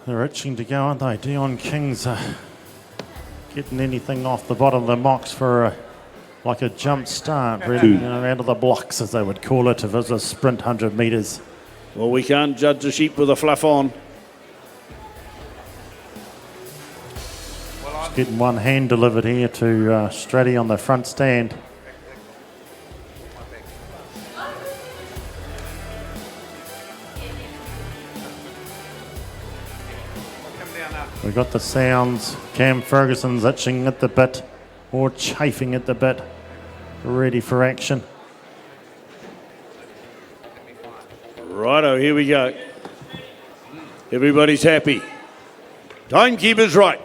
They're itching to go, aren't they? Dion King's getting anything off the bottom of the mocks for like a jump start, really, out of the blocks, as they would call it, if it was a sprint 100 metres. Well, we can't judge a sheep with a fluff on. Just getting one hand delivered here to Stratty on the front stand. We've got the sounds. Cam Ferguson's itching at the bit, or chafing at the bit, ready for action. Righto, here we go. Everybody's happy. Timekeeper's right.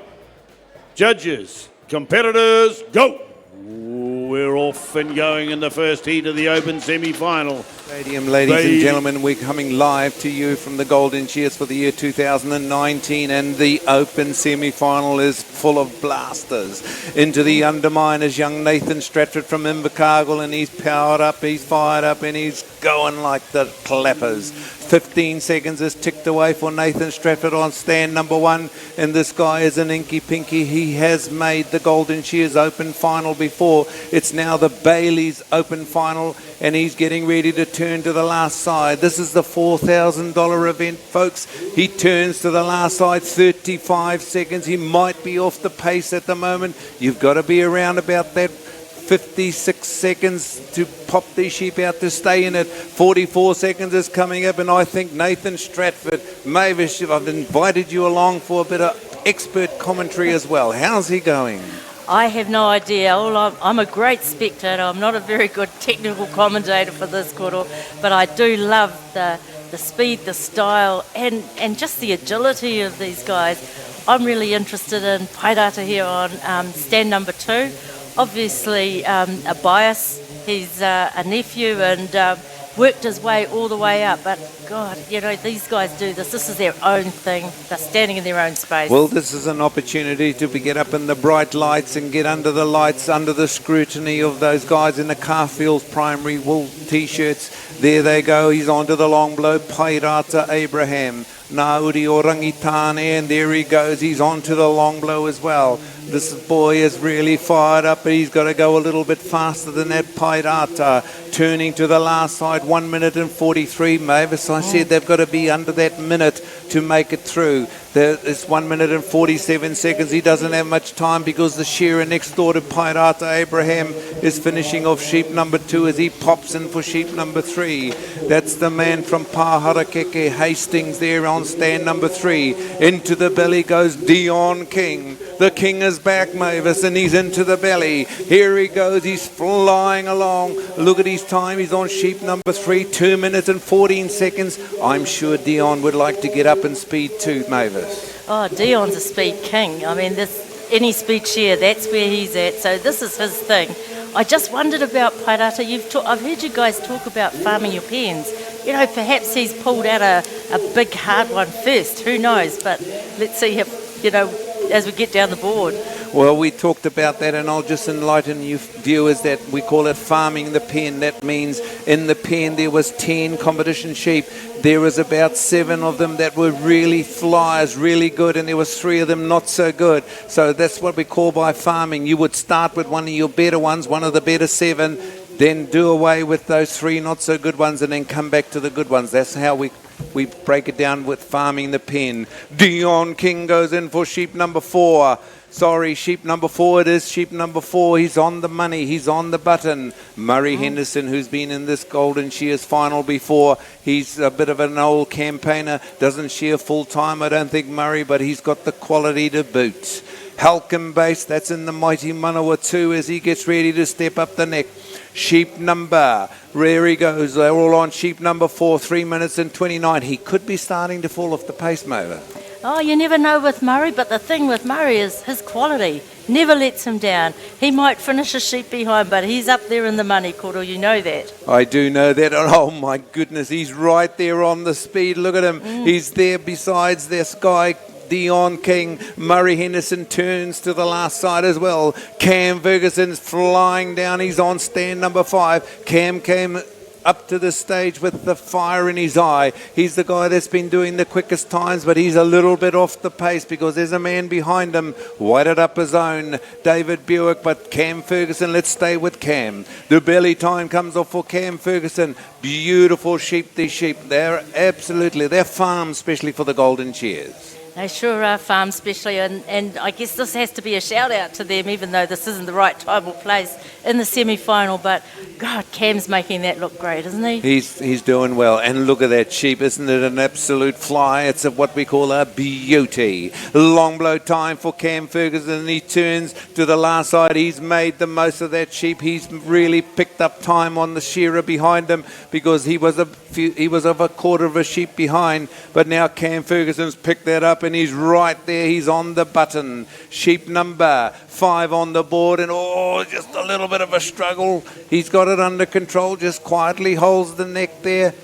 Judges, competitors, go! We're off and going in the first heat of the Open semi-final. Stadium, ladies and gentlemen, we're coming live to you from the Golden Shears for the year 2019, and the Open semi-final is full of blasters. Into the underminers, young Nathan Stratford from Invercargill, and he's powered up, he's fired up, and he's going like the clappers. 15 seconds is ticked away for Nathan Stratford on stand number 1, and this guy is an inky pinky. He has made the Golden Shears Open final before. It's now the Bayleys Open final, and he's getting ready to turn to the last side. This is the $4,000 event, folks. He turns to the last side, 35 seconds. He might be off the pace at the moment. You've got to be around about that 56 seconds to pop these sheep out to stay in it. 44 seconds is coming up, and I think Nathan Stratford, Mavis, I've invited you along for a bit of expert commentary as well. How's he going? I have no idea. I'm a great spectator. I'm not a very good technical commentator for this koro, but I do love the speed, the style, and just the agility of these guys. I'm really interested in Pairata here on stand number 2. Obviously a bias. He's a nephew and worked his way all the way up, but God, these guys do this. This is their own thing. They're standing in their own space. Well, this is an opportunity to get up in the bright lights and get under the lights, under the scrutiny of those guys in the Carfield primary wool t-shirts. There they go. He's onto the long blow. Pairata Abraham, Nauri Orangitane, and there he goes. He's onto the long blow as well. This boy is really fired up, but he's got to go a little bit faster than that. Pairata turning to the last side, 1 minute and 43. Mavis, I said they've got to be under that minute to make it through. It's 1 minute and 47 seconds. He doesn't have much time because the shearer next door to Pairata Abraham is finishing off sheep number 2 as he pops in for sheep number 3. That's the man from Paharakeke Hastings there on stand number 3. Into the belly goes Dion King. The king is back, Mavis, and he's into the belly. Here he goes. He's flying along. Look at his time. He's on sheep number 3, 2 minutes and 14 seconds. I'm sure Dion would like to get up in speed too, Mavis. Oh, Dion's a speed king. I mean, any speed shear, that's where he's at. So this is his thing. I just wondered about Pairata. I've heard you guys talk about farming your pens. Perhaps he's pulled out a big hard one first. Who knows? But let's see if, as we get down the board. Well, we talked about that, and I'll just enlighten you viewers that we call it farming the pen. That means in the pen there was 10 competition sheep. There was about 7 of them that were really flyers, really good, and there was 3 of them not so good. So that's what we call by farming. You would start with one of your better ones, one of the better 7, then do away with those 3 not so good ones, and then come back to the good ones. That's how we break it down with farming the pen. Dion King goes in for sheep number 4. Sorry, sheep number 4 it is. Sheep number 4, he's on the money. He's on the button. Murray Henderson, who's been in this Golden Shears final before. He's a bit of an old campaigner. Doesn't shear full time, I don't think, Murray, but he's got the quality to boot. Halcombe Base, that's in the mighty Manawa 2 as he gets ready to step up the neck. Sheep number, there he goes. They're all on sheep number 4, 3 minutes and 29. He could be starting to fall off the pace, Mova. Oh, you never know with Murray, but the thing with Murray is his quality. Never lets him down. He might finish a sheep behind, but he's up there in the money, Koro. You know that. I do know that. Oh, my goodness. He's right there on the speed. Look at him. He's there besides this guy, Dion King. Murray Henderson turns to the last side as well. Cam Ferguson's flying down. He's on stand number 5. Cam came up to the stage with the fire in his eye. He's the guy that's been doing the quickest times, but he's a little bit off the pace because there's a man behind him, Wairarapa's own David Buick, but Cam Ferguson, let's stay with Cam. The belly time comes off for Cam Ferguson. Beautiful sheep, these sheep. They're farm, especially for the Golden Shears. They sure are farm specially, and I guess this has to be a shout out to them, even though this isn't the right time or place in the semi-final. But God, Cam's making that look great, isn't he? He's doing well, and look at that sheep, isn't it an absolute fly? It's what we call a beauty. Long blow time for Cam Ferguson, and he turns to the last side. He's made the most of that sheep. He's really picked up time on the shearer behind him because he was of a quarter of a sheep behind, but now Cam Ferguson's picked that up. And he's right there. He's on the button. Sheep number 5 on the board. And just a little bit of a struggle. He's got it under control. Just quietly holds the neck there.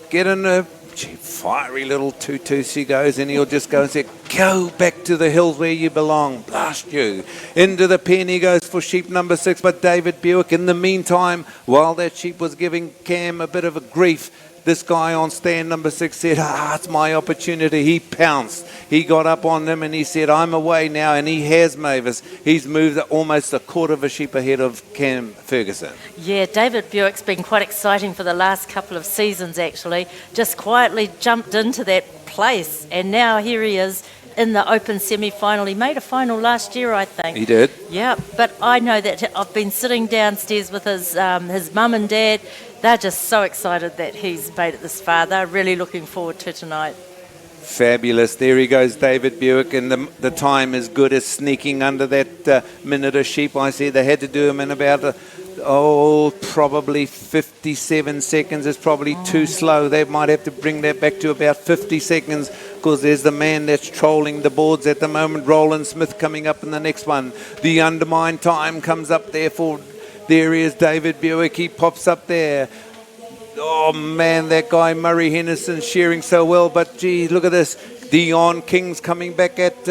Get in a fiery little tutus he goes. And he'll just go and say, go back to the hills where you belong. Blast you. Into the pen he goes for sheep number 6. But David Buick, in the meantime, while that sheep was giving Cam a bit of a grief, this guy on stand number 6 said, it's my opportunity. He pounced. He got up on him and he said, I'm away now. And he has, Mavis. He's moved almost a quarter of a sheep ahead of Cam Ferguson. Yeah, David Buick's been quite exciting for the last couple of seasons, actually. Just quietly jumped into that place. And now here he is in the Open semi-final. He made a final last year, I think. He did? Yeah, but I know that I've been sitting downstairs with his mum and dad. They're just so excited that he's made it this far. They're really looking forward to tonight. Fabulous. There he goes, David Buick, and the time is good as sneaking under that minute of sheep. I said they had to do him in about probably 57 seconds. It's probably too slow. They might have to bring that back to about 50 seconds because there's the man that's trolling the boards at the moment, Roland Smith, coming up in the next one. The undermine time comes up there for... There he is, David Buick. He pops up there. Oh, man, that guy Murray Henderson shearing so well. But, gee, look at this. Dion King's coming back at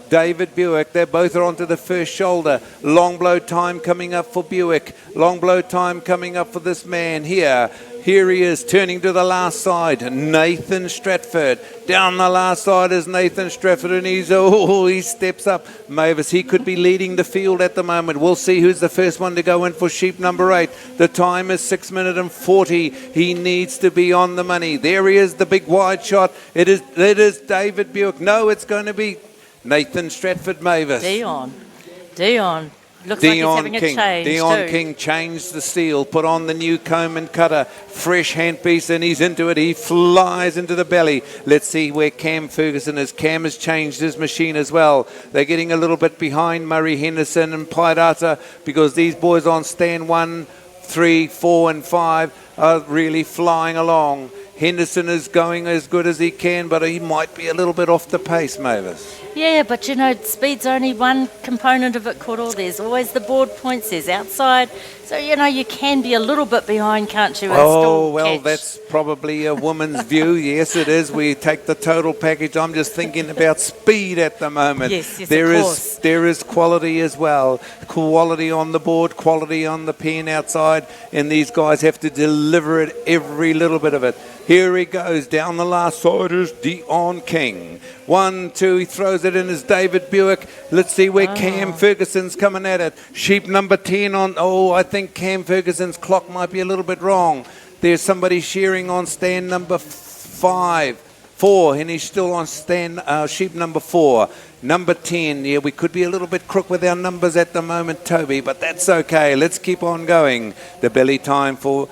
David Buick. They both are onto the first shoulder. Long blow time coming up for Buick. Long blow time coming up for this man here. Here he is, turning to the last side. Nathan Stratford. Down the last side is Nathan Stratford, and he steps up. Mavis, he could be leading the field at the moment. We'll see who's the first one to go in for sheep number 8. The time is 6 minutes and 40. He needs to be on the money. There he is, the big wide shot. It is David Buick. No, it's going to be Nathan Stratford, Mavis. Dion. Looks like he's having a change. Dion King changed the steel, put on the new comb and cutter, fresh handpiece, and he's into it. He flies into the belly. Let's see where Cam Ferguson is. Cam has changed his machine as well. They're getting a little bit behind Murray Henderson and Pairata because these boys on stand 1, 3, 4 and 5 are really flying along. Henderson is going as good as he can, but he might be a little bit off the pace, Mavis. Yeah, but speed's only one component of it, Koro. There's always the board points, there's outside. So, you can be a little bit behind, can't you? That's probably a woman's view. Yes, it is. We take the total package. I'm just thinking about speed at the moment. Yes, of course. There is quality as well. Quality on the board, quality on the pen outside, and these guys have to deliver it, every little bit of it. Here he goes. Down the last side is Dion King. 1, 2, he throws it in as David Buick. Let's see where Cam Ferguson's coming at it. Sheep number 10 on... I think Cam Ferguson's clock might be a little bit wrong. There's somebody shearing on stand number 4, and he's still on stand sheep number 4. Number 10, we could be a little bit crook with our numbers at the moment, Toby, but that's okay. Let's keep on going. The belly time for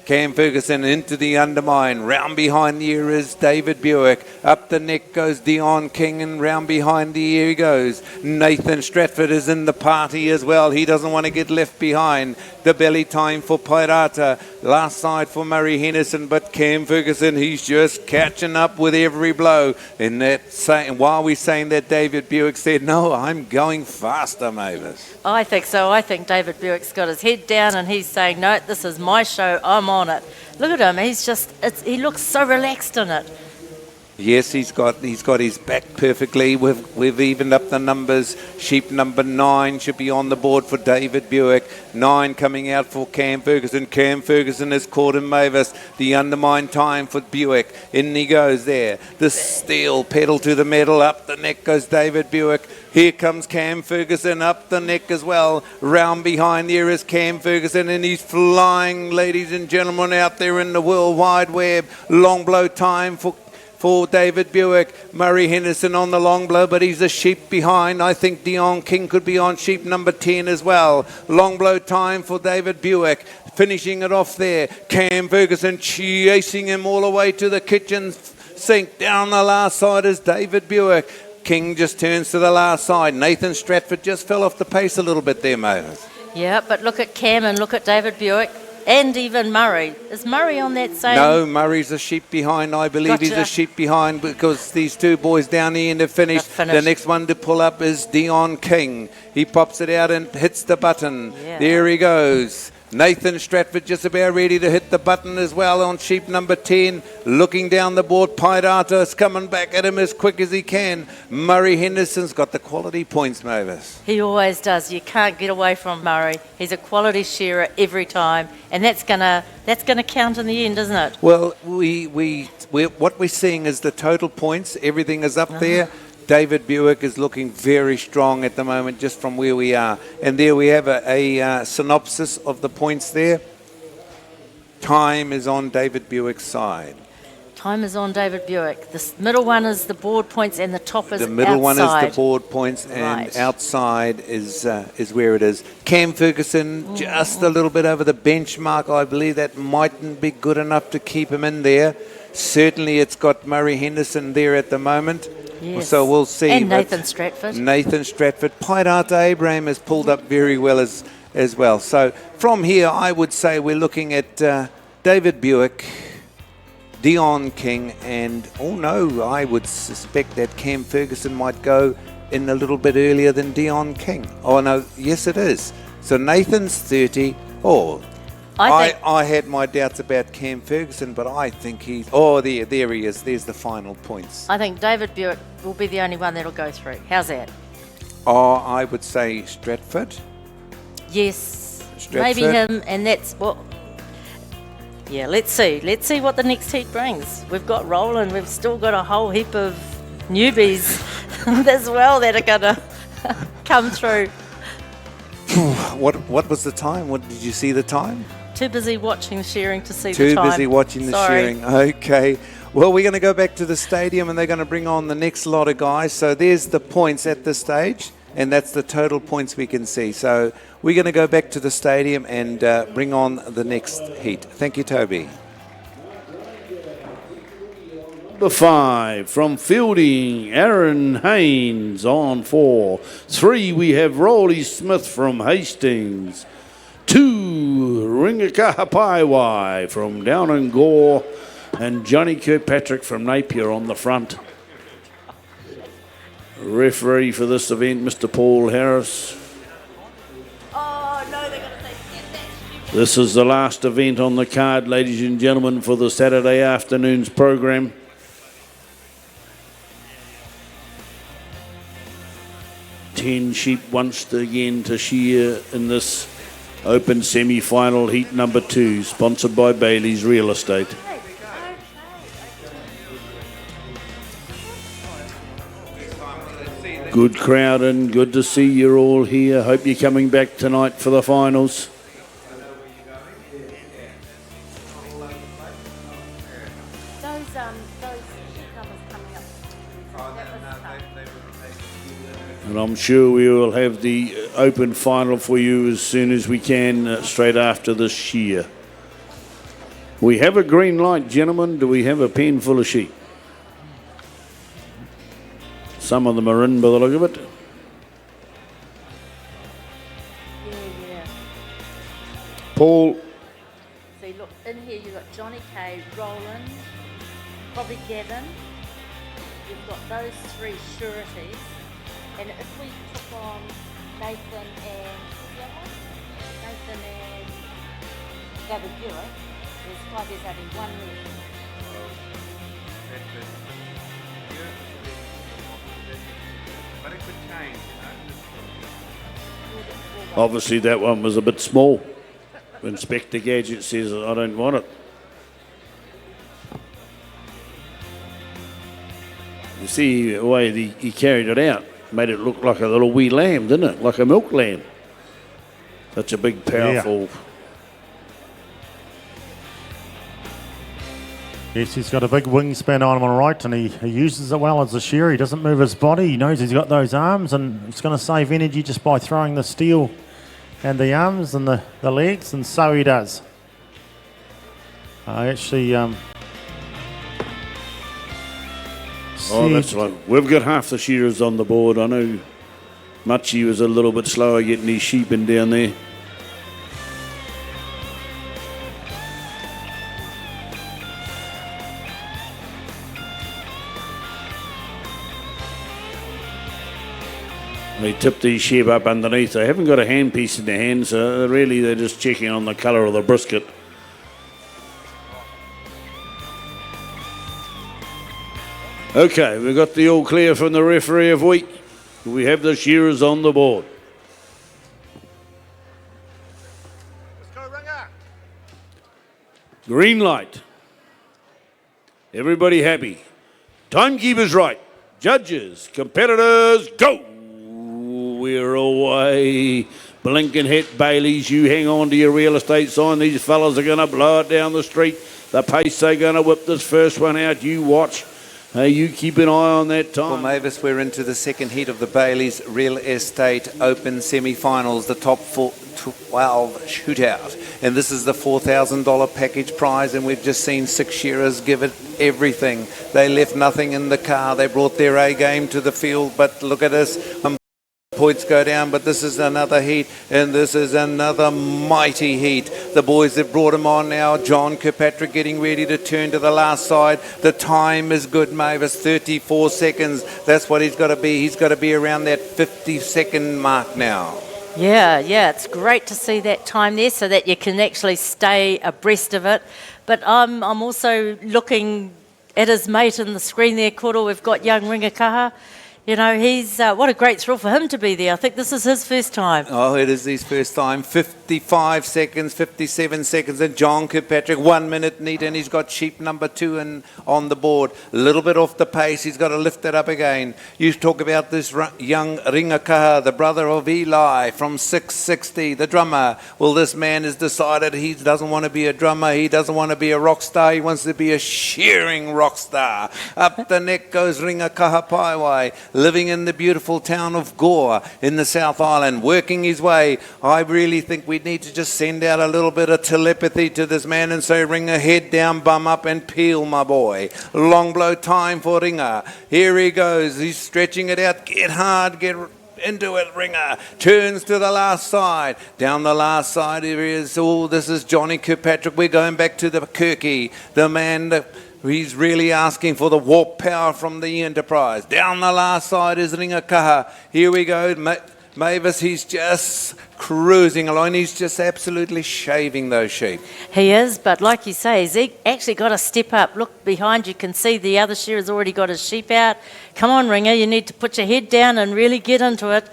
Cam Ferguson into the undermine. Round behind the ear is David Buick. Up the neck goes Dion King, and round behind the ear he goes. Nathan Stratford is in the party as well. He doesn't want to get left behind. The belly time for Pairata. Last side for Murray Henderson, but Cam Ferguson, he's just catching up with every blow. And while we're saying that, David Buick said, no, I'm going faster, Mavis. I think so. I think David Buick's got his head down and he's saying, no, this is my show. I'm on it. Look at him. He looks so relaxed in it. Yes, he's got his back perfectly. We've evened up the numbers. Sheep number 9 should be on the board for David Buick. 9 coming out for Cam Ferguson. Cam Ferguson has caught him Mavis. The undermine time for Buick. In he goes there. The steel pedal to the metal. Up the neck goes David Buick. Here comes Cam Ferguson up the neck as well. Round behind there is Cam Ferguson, and he's flying, ladies and gentlemen, out there in the World Wide Web. Long blow time for David Buick. Murray Henderson on the long blow, but he's a sheep behind. I think Dion King could be on sheep number 10 as well. Long blow time for David Buick. Finishing it off there. Cam Ferguson chasing him all the way to the kitchen sink. Down the last side is David Buick. King just turns to the last side. Nathan Stratford just fell off the pace a little bit there, Mavis. Yeah, but look at Cam and look at David Buick and even Murray. Is Murray on that same? No, Murray's a sheep behind. I believe he's a sheep behind because these two boys down the end have finished. The next one to pull up is Dion King. He pops it out and hits the button. Yeah. There he goes. Nathan Stratford just about ready to hit the button as well on sheep number 10. Looking down the board, Paidata's coming back at him as quick as he can. Murray Henderson's got the quality points, Mavis. He always does. You can't get away from Murray. He's a quality shearer every time, and that's gonna count in the end, isn't it? Well, what we're seeing is the total points. Everything is up there. David Buick is looking very strong at the moment just from where we are. And there we have a synopsis of the points there. Time is on David Buick's side. Time is on David Buick. The middle one is the board points and the top is outside. The middle one is the board points and outside is where it is. Cam Ferguson just a little bit over the benchmark. I believe that mightn't be good enough to keep him in there. Certainly it's got Murray Henderson there at the moment. Yes. So we'll see. And Nathan Stratford. Nathan Stratford. Paidata Abraham has pulled up very well as well. So from here, I would say we're looking at David Buick, Dion King, and I would suspect that Cam Ferguson might go in a little bit earlier than Dion King. Oh, no, yes it is. So Nathan's 30. I had my doubts about Cam Ferguson, but I think he's... Oh, there he is. There's the final points. I think David Buick will be the only one that'll go through. How's that? Oh, I would say Stratford. Yes, Stratford. Maybe him, and that's what... Yeah, let's see. Let's see what the next heat brings. We've got Roland. We've still got a whole heap of newbies as well that are going to come through. What was the time? What did you see the time? Too busy watching Shearing to see the time. Too busy watching the Shearing. Okay. Well, we're going to go back to the stadium and they're going to bring on the next lot of guys. So there's the points at this stage, and that's the total points we can see. So we're going to go back to the stadium and bring on the next heat. Thank you, Toby. Number 5 from Fielding, Aaron Haynes on 4. 3, we have Rolly Smith from Hastings. 2, Ringakahapaiwai from Down and Gore, and Johnny Kirkpatrick from Napier on the front. Referee for this event, Mr. Paul Harris. Oh, no, they're going to say... This is the last event on the card, ladies and gentlemen, for the Saturday afternoon's program. 10 sheep once again to shear in this open semi-final heat number 2, sponsored by Bayleys Real Estate. Good crowd and good to see you all here. Hope you're coming back tonight for the finals. And I'm sure we will have the open final for you as soon as we can, straight after this shear. We have a green light, gentlemen. Do we have a pen full of sheep? Some of them are in by the look of it. Yeah. Paul. So look, in here you've got Johnny K, Roland, probably Gavin. You've got those 3 sureties. And if we took on Nathan and David Buick, there's only one left. Obviously that one was a bit small. Inspector Gadget says, I don't want it. You see the way he carried it out, made it look like a little wee lamb, didn't it? Like a milk lamb. Such a big, powerful... Yes, he's got a big wingspan on him on right, and he uses it well as a shearer. He doesn't move his body. He knows he's got those arms, and he's going to save energy just by throwing the steel and the arms and the legs, and so he does. I actually... Oh, that's right. We've got half the shearers on the board. I know Machi was a little bit slower getting his sheep in down there. They tipped these sheep up underneath. They haven't got a handpiece in their hand, so really they're just checking on the colour of the brisket. Okay, we've got the all clear from the referee of week. We have the shearers on the board. Let's go, Ringer. Green light. Everybody happy. Timekeeper's right. Judges, competitors, go! We're away. Blinking hit, Bayleys. You hang on to your real estate sign. These fellas are going to blow it down the street. The pace they're going to whip this first one out. You watch. You keep an eye on that time. Well, Mavis, we're into the second heat of the Bayleys Real Estate Open semi-finals, the top 12 shootout. And this is the $4,000 package prize, and we've just seen 6 shearers give it everything. They left nothing in the car. They brought their A game to the field, but look at us. Points go down, but this is another heat, and this is another mighty heat. The boys that brought him on now, John Kirkpatrick getting ready to turn to the last side. The time is good, Mavis, 34 seconds. That's what he's got to be. He's got to be around that 50-second mark now. Yeah, it's great to see that time there so that you can actually stay abreast of it. But I'm also looking at his mate in the screen there, Koro. We've got young Ringakaha. You know, he's what a great thrill for him to be there. I think this is his first time. Oh, it is his first time. 55 seconds, 57 seconds, and John Kirkpatrick, 1 minute neat, and he's got sheep number 2 on the board. A little bit off the pace. He's got to lift it up again. You talk about this young Ringakaha, the brother of Eli from 660, the drummer. Well, this man has decided he doesn't want to be a drummer. He doesn't want to be a rock star. He wants to be a shearing rock star. Up the neck goes Ringakaha Paiwai, living in the beautiful town of Gore in the South Island, working his way. I really think we need to just send out a little bit of telepathy to this man and say, Ringer, head down, bum up and peel, my boy. Long blow time for Ringer. Here he goes. He's stretching it out. Get hard, get into it, Ringer. Turns to the last side. Down the last side, here he is. Oh, this is Johnny Kirkpatrick. We're going back to the Kirky, the man he's really asking for the warp power from the Enterprise. Down the last side is Ringakaha. Here we go. Mavis, he's just cruising along. He's just absolutely shaving those sheep. He is, but like you say, he's actually got to step up. Look behind, you can see the other shearer's already got his sheep out. Come on, Ringer, you need to put your head down and really get into it.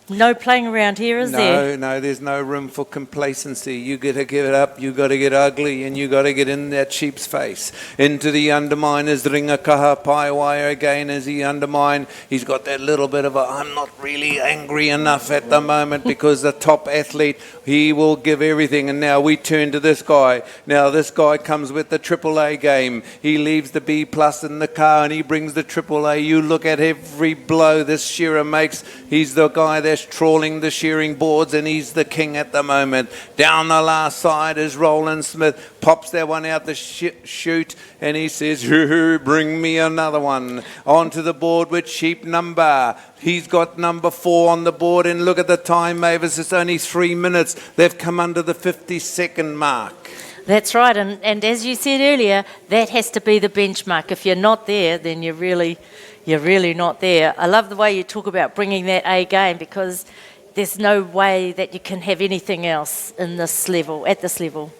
No playing around here, is there? No, there's no room for complacency. You got to give it up, you got to get ugly, and you got to get in that sheep's face. Into the undermine is Ringakaha Paiwai again as he undermine. He's got that little bit of a, I'm not really angry enough at the moment, because the top athlete, he will give everything. And now we turn to this guy. Now this guy comes with the AAA game. He leaves the B plus in the car and he brings the AAA. You look at every blow this shearer makes. He's the guy that's trawling the shearing boards, and he's the king at the moment. Down the last side is Roland Smith. Pops that one out the chute, and he says, bring me another one. Onto the board with sheep number. He's got number 4 on the board, and look at the time, Mavis. It's only 3 minutes. They've come under the 50-second mark. That's right, and as you said earlier, that has to be the benchmark. If you're not there, then you're really not there. I love the way you talk about bringing that A game, because there's no way that you can have anything else in this level, at this level.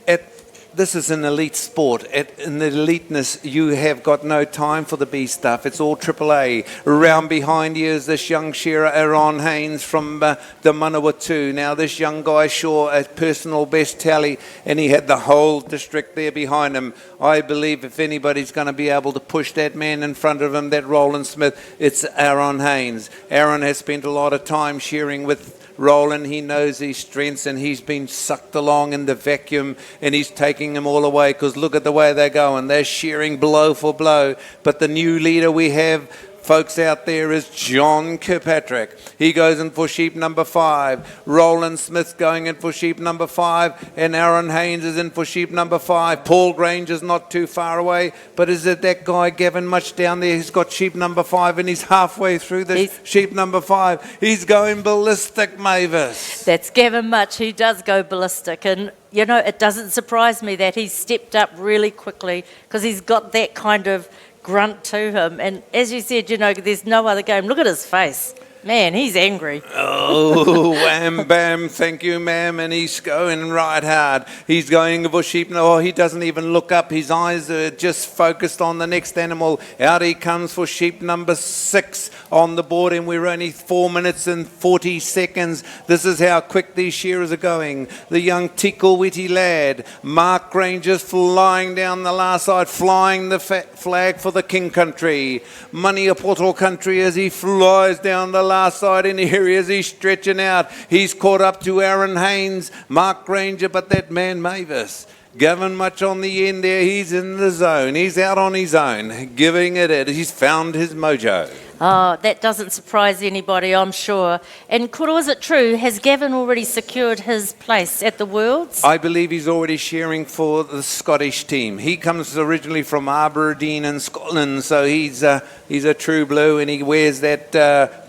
this is an elite sport. In the eliteness, you have got no time for the B stuff. It's all AAA. Around behind you is this young shearer, Aaron Haynes from the Manawatu. Now, this young guy saw a personal best tally, and he had the whole district there behind him. I believe if anybody's going to be able to push that man in front of him, that Roland Smith, it's Aaron Haynes. Aaron has spent a lot of time shearing with Roland. He knows his strengths, and he's been sucked along in the vacuum, and he's taking them all away, because look at the way they're going. They're shearing blow for blow. But the new leader we have, folks, out there is John Kirkpatrick. He goes in for sheep number 5. Roland Smith's going in for sheep number 5, and Aaron Haynes is in for sheep number 5. Paul Grange is not too far away, but is it that guy Gavin Much down there? He's got sheep number 5, and he's halfway through this sheep number 5. He's going ballistic, Mavis. That's Gavin Much. He does go ballistic, and you know, it doesn't surprise me that he's stepped up really quickly, because he's got that kind of grunt to him. And as you said, you know, there's no other game. Look at his face. Man, he's angry. Oh, wham, bam, thank you, ma'am. And he's going right hard. He's going for sheep. No, he doesn't even look up. His eyes are just focused on the next animal. Out he comes for sheep number 6 on the board, and we're only 4 minutes and 40 seconds. This is how quick these shearers are going. The young tickle witty lad, Mark Granger's flying down the last side, flying the flag for the King Country. Money a Portal Country as he flies down the last side, and here he is, he's stretching out. He's caught up to Aaron Haynes, Mark Granger, but that man Mavis, Gavin Much on the end there, he's in the zone. He's out on his own, giving it. He's found his mojo. Oh, that doesn't surprise anybody, I'm sure. And Kuro, is it true, has Gavin already secured his place at the Worlds? I believe he's already shearing for the Scottish team. He comes originally from Aberdeen in Scotland, so he's a true blue, and he wears that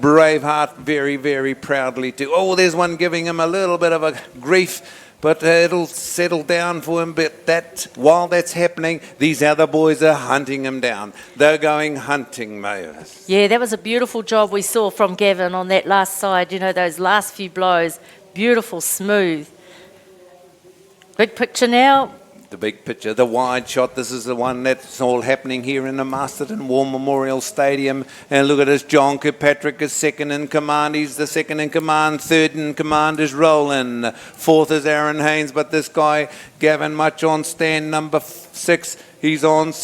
brave heart very, very proudly too. Oh, there's one giving him a little bit of a grief, but it'll settle down for him. But while that's happening, these other boys are hunting him down. They're going hunting, Mavis. Yeah, that was a beautiful job we saw from Gavin on that last side. You know, those last few blows, beautiful, smooth. Big picture now. The big picture, the wide shot. This is the one that's all happening here in the Masterton War Memorial Stadium. And look at this, John Kirkpatrick is second in command. He's the second in command. Third in command is Roland. Fourth is Aaron Haynes. But this guy, Gavin Much, on stand number 6. He's on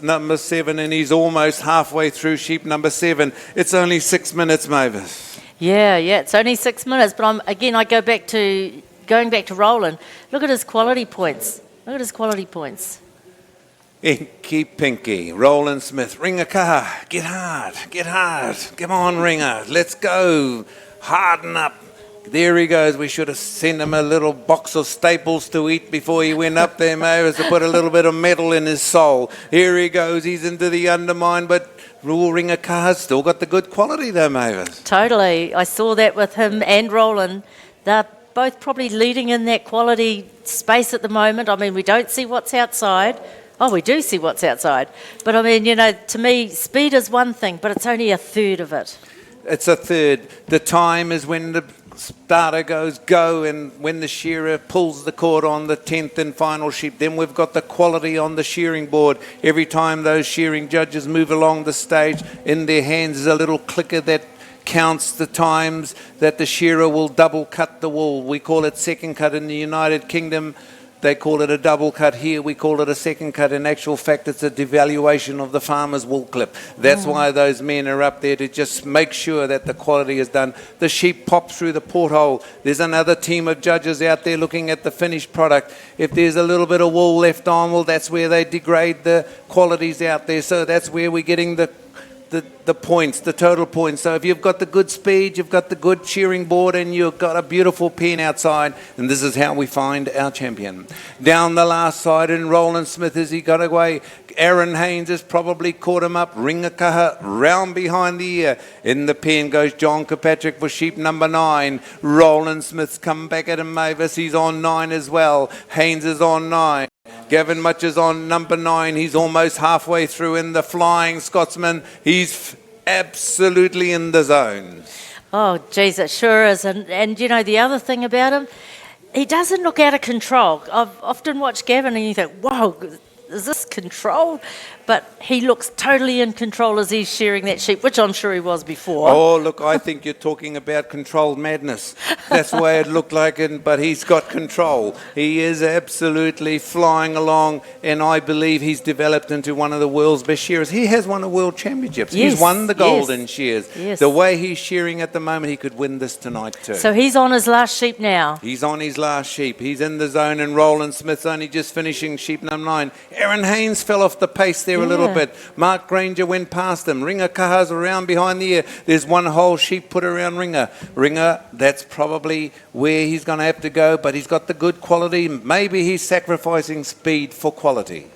number 7, and he's almost halfway through sheep number 7. It's only 6 minutes, Mavis. Yeah, it's only 6 minutes. But I go back to Roland. Look at his quality points. Look at his quality points. Inky Pinky, Roland Smith, ring a car, get hard, come on ringer, let's go, harden up. There he goes. We should have sent him a little box of staples to eat before he went up there, Mavis, to put a little bit of metal in his soul. Here he goes, he's into the undermine, but Rule Ringer Car's still got the good quality though, Mavis. Totally, I saw that with him and Roland. They're both probably leading in that quality space at the moment. I mean, we don't see what's outside. Oh, we do see what's outside. But I mean, you know, to me, speed is one thing, but it's only a third of it. It's a third. The time is when the starter goes go, and when the shearer pulls the cord on the 10th and final sheep. Then we've got the quality on the shearing board. Every time those shearing judges move along the stage, in their hands is a little clicker that counts the times that the shearer will double cut the wool. We call it second cut in the United Kingdom. They call it a double cut here. We call it a second cut. In actual fact, it's a devaluation of the farmer's wool clip. That's why those men are up there, to just make sure that the quality is done. The sheep pop through the porthole. There's another team of judges out there looking at the finished product. If there's a little bit of wool left on, well, that's where they degrade the qualities out there. So that's where we're getting the points, the total points. So if you've got the good speed, you've got the good shearing board, and you've got a beautiful pen outside, and this is how we find our champion. Down the last side, and Roland Smith, has he got away? Aaron Haynes has probably caught him up. Ringakaha round behind the ear. In the pen goes John Kirkpatrick for sheep number 9. Roland Smith's come back at him, Mavis. He's on 9 as well. Haynes is on 9. Gavin Much is on number 9. He's almost halfway through in the Flying Scotsman. He's absolutely in the zone. Oh, geez, it sure is. And you know, the other thing about him, he doesn't look out of control. I've often watched Gavin and you think, whoa, is this control? But he looks totally in control as he's shearing that sheep, which I'm sure he was before. Oh, look, I think you're talking about controlled madness. That's the way it looked like it, but he's got control. He is absolutely flying along, and I believe he's developed into one of the world's best shearers. He has won a world championships. Yes, He's won the Golden yes, Shears. yes. The way he's shearing at the moment, he could win this tonight too. So he's on his last sheep now. He's on his last sheep. He's in the zone, and Roland Smith's only just finishing sheep number 9. Aaron Haynes fell off the pace there a little bit. Mark Granger went past him. Ringer Kaha's around behind the ear. There's one whole sheep put around Ringer. Ringer, that's probably where he's going to have to go, but he's got the good quality. Maybe he's sacrificing speed for quality.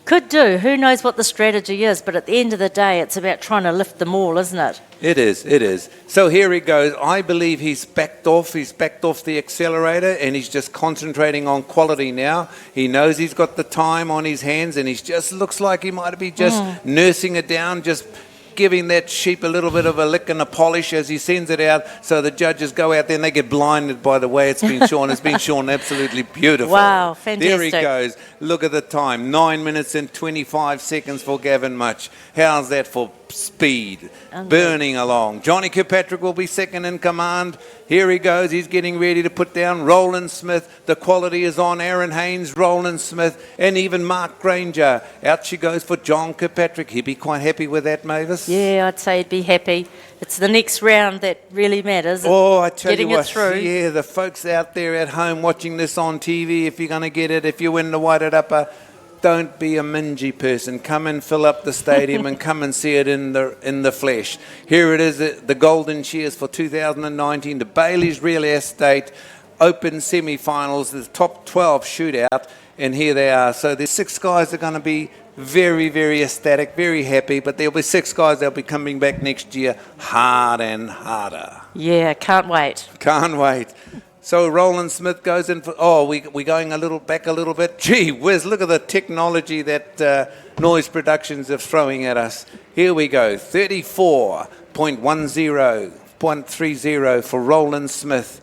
Could do. Who knows what the strategy is, but at the end of the day, it's about trying to lift them all, isn't it? It is, it is. So here he goes. I believe he's backed off the accelerator, and he's just concentrating on quality now. He knows he's got the time on his hands, and he just looks like he might be just nursing it down, just giving that sheep a little bit of a lick and a polish as he sends it out, so the judges go out there and they get blinded by the way it's been shorn. It's been shorn absolutely beautiful. Wow, fantastic. There he goes. Look at the time. 9 minutes and 25 seconds for Gavin Much. How's that for speed? Burning along. Johnny Kirkpatrick will be second in command. Here he goes. He's getting ready to put down Roland Smith. The quality is on Aaron Haynes, Roland Smith, and even Mark Granger. Out she goes for John Kirkpatrick. He'd be quite happy with that, Mavis. Yeah, I'd say he'd be happy. It's the next round that really matters. Oh, I tell getting you what, it through. yeah, the folks out there at home watching this on TV, if you're going to get it, if you win the Wairarapa, don't be a mingy person. Come and fill up the stadium and come and see it in the flesh. Here it is, the Golden Shears for 2019, the Bayleys Real Estate Open semi-finals, the top 12 shootout, and here they are. So there's 6 guys that are going to be very, very ecstatic, very happy, but there'll be 6 guys that'll be coming back next year hard and harder. Yeah, can't wait. Can't wait. So Roland Smith goes in for, we're going back a little bit. Gee whiz, look at the technology that Noise Productions are throwing at us. Here we go, 34.30 for Roland Smith.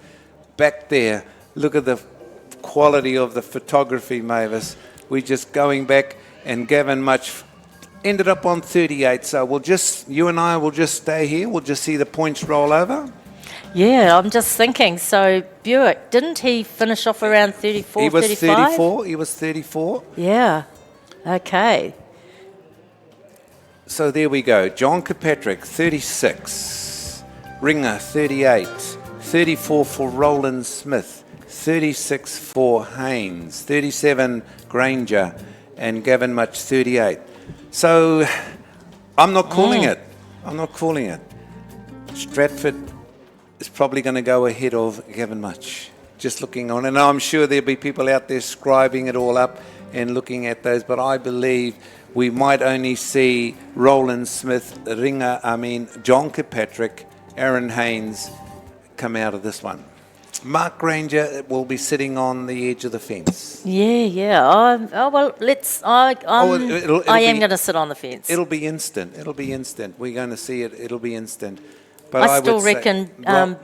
Back there, look at the quality of the photography, Mavis. We're just going back, and Gavin Much ended up on 38. So you and I will just stay here. We'll just see the points roll over. Yeah, I'm just thinking. So Buick, didn't he finish off around 34, He was 35? 34. He was 34. Yeah. Okay. So there we go. John Kirkpatrick, 36. Ringer, 38. 34 for Roland Smith. 36 for Haynes. 37 Granger. And Gavin Much, 38. So I'm not calling it. I'm not calling it. Stratford is probably going to go ahead of Gavin Much. Just looking on. And I'm sure there'll be people out there scribing it all up and looking at those. But I believe we might only see Roland Smith, John Kirkpatrick, Aaron Haynes come out of this one. Mark Granger will be sitting on the edge of the fence. Yeah. I am going to sit on the fence. It'll be instant. We're going to see it. It'll be instant. But I still would say reckon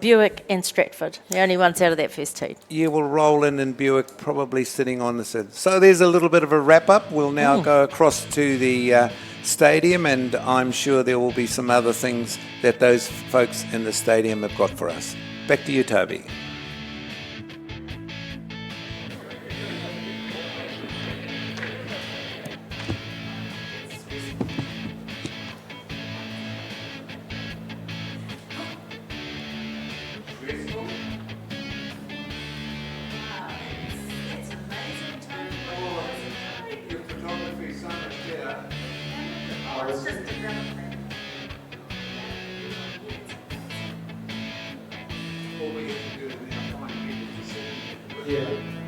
Buick and Stratford, the only ones out of that first team. Yeah, well, Roland and Buick probably sitting on the side. So there's a little bit of a wrap-up. We'll now go across to the stadium, and I'm sure there will be some other things that those folks in the stadium have got for us. Back to you, Toby. Yeah.